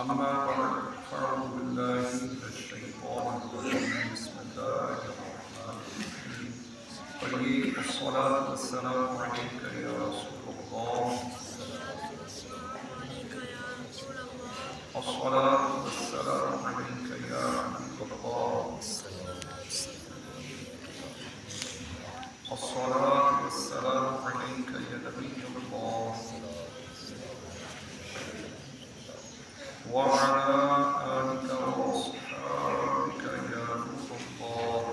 أما بعد فأعوذ بالله من الشيطان الرجيم بسم الله الرحمن الرحيم طيب الصلاة والسلام عليك يا رسول الله الصلاة والسلام عليك يا حبيب الله الصلاة والسلام عليك يا نبي الله وعلى آلك وأصحابك يا نور الله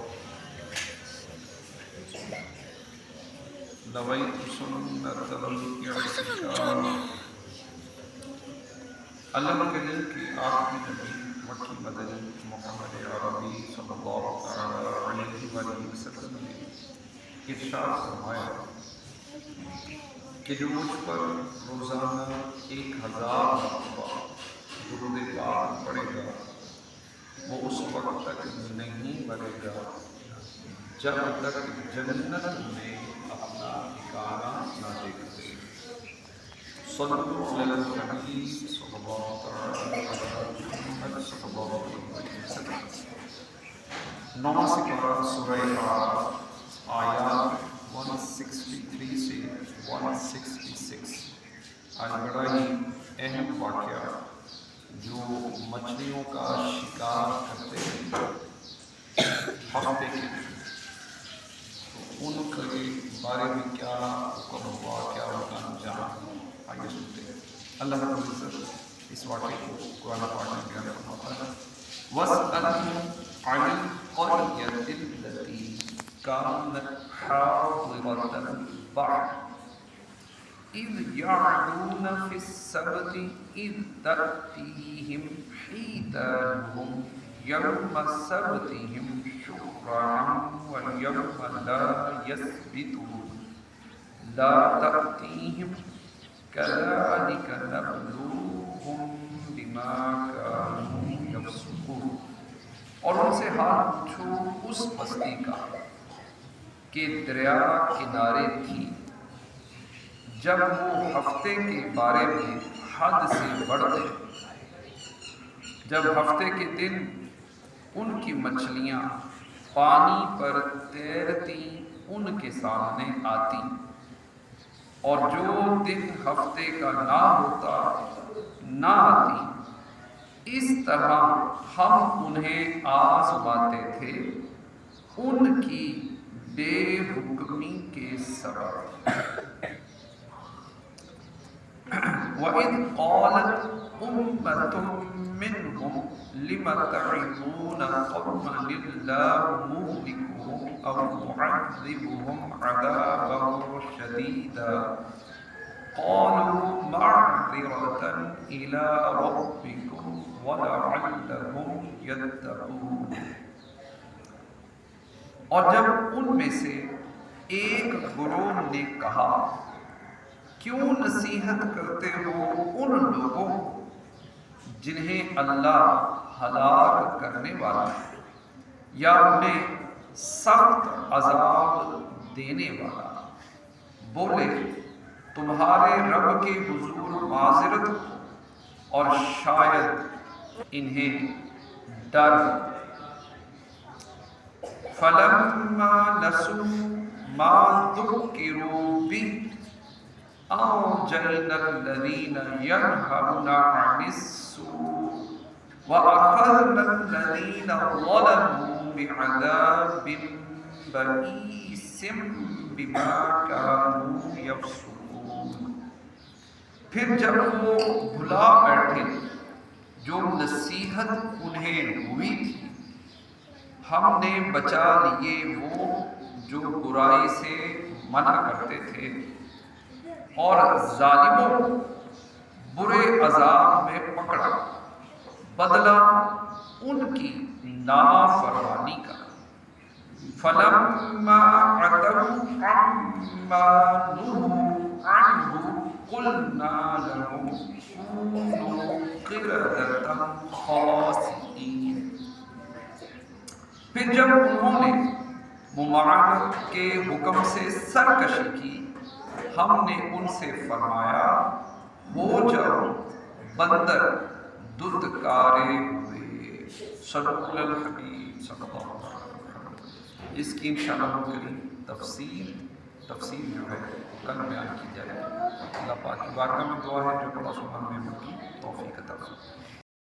نويت سنة الاعتكاف اللہ کے دل کی آخری نبی مکی مدنی محمد عربی صلی اللہ علیہ وآلہ وسلم نے ارشاد فرمایا کہ جو مجھ پر روزانہ 1000 مرتبہ درود پاک پڑھے گا وہ اس وقت تک نہیں مرے گا جب تک جنت میں اپنا ٹھکانہ نہ دیکھ لے۔ صلو علی النبی صلی اللہ علیہ وسلم۔ 9 سپارہ سورہ اعراف آیات 163 سے 166۔ آج بڑا ہی اہم واقعہ جو مچھلیوں کا شکار کرتے ہیں ہفتے کے دن، تو ان کے بارے میں کیا حکم ہوا، کیا ان کا انجام، آگے سنتے ہیں۔ اللہ رب العزت اس واقعے کو قرآن پاک میں بیان فرماتا ہے وَاسْأَلْهُمْ عَنِ الْقَرْيَةِ الَّتِي كَانَتْ حَاضِرَةَ الْبَحْرِ إِذْ يَعْدُونَ فِي السَّبْتِ إِذْ تَأْتِيهِمْ حِيتَانُهُمْ يَوْمَ سَبْتِهِمْ شُرَّعًا وَيَوْمَ لَا يَسْبِتُونَ لَا تَأْتِيهِمْ كَذَلِكَ نَبْلُوهُمْ بِمَا كَانُوا يَفْسُقُونَ۔ اور ان سے حال پوچھو اس بستی کا کہ دریا کنارے تھی جب وہ ہفتے کے بارے میں حد سے بڑھتے، جب ہفتے کے دن ان کی مچھلیاں پانی پر تیرتی ان کے سامنے آتی، اور جو دن ہفتے کا نہ ہوتا نہ آتی، اس طرح ہم انہیں آزماتے تھے ان کی بے حکمی کے سبب۔ وَإِذْ قَالَتْ أُمَّةٌ مِّنْهُمْ لِمَ تَعِظُونَ قَوْمًا اللَّهُ مُهْلِكُهُمْ أَوْ مُعَذِّبُهُمْ عَذَابًا شَدِيدًا قَالُوا مَعْذِرَةً إِلَىٰ رَبِّكُمْ وَلَعَلَّهُمْ يَتَّقُونَ۔ اور جب ان میں سے ایک گروہ نے کہا کیوں نصیحت کرتے ہو ان لوگوں جنہیں اللہ ہلاک کرنے والا ہے یا انہیں سخت عذاب دینے والا، بولے تمہارے رب کے حضور معذرت ہو اور شاید انہیں ڈر۔ فَلَمَّا نَسُوا مَا ذُكِّرُوا بِهِ أَنجَيْنَا الَّذِينَ يَنْهَوْنَ عَنِ السُّوءِ وَأَخَذْنَا الَّذِينَ ظَلَمُوا بِعَذَابٍ بَئِيسٍ بِمَا كَانُوا يَفْسُقُونَ۔ پھر جب وہ بھلا بیٹھے جو نصیحت انہیں ہوئی تھی، ہم نے بچا لیے وہ جو برائی سے منع کرتے تھے، اور ظالموں کو برے عذاب میں پکڑا، بدلہ ان کی نافرمانی کا۔ فَلَمَّا عَتَوْا عَمَّا نُهُوا عَنْهُ قُلْنَا لَهُمْ كُونُوا قِرَدَةً خَاسِئِينَ۔ پھر جب انہوں نے ممانعت کے حکم سے سرکشی کی، ہم نے ان سے فرمایا ہو جاؤ بندر ددکارے ہوئے صلو علی الحبیب صلی اللہ علیہ وسلم۔ اس کی انشاءاللہ کریم تفسیر جو ہے کل بیان کی جائے گی۔ اللہ پاک کی بارگاہ میں دعا ہے جو بڑا سبحان میں کی توفیق عطا فرمائے۔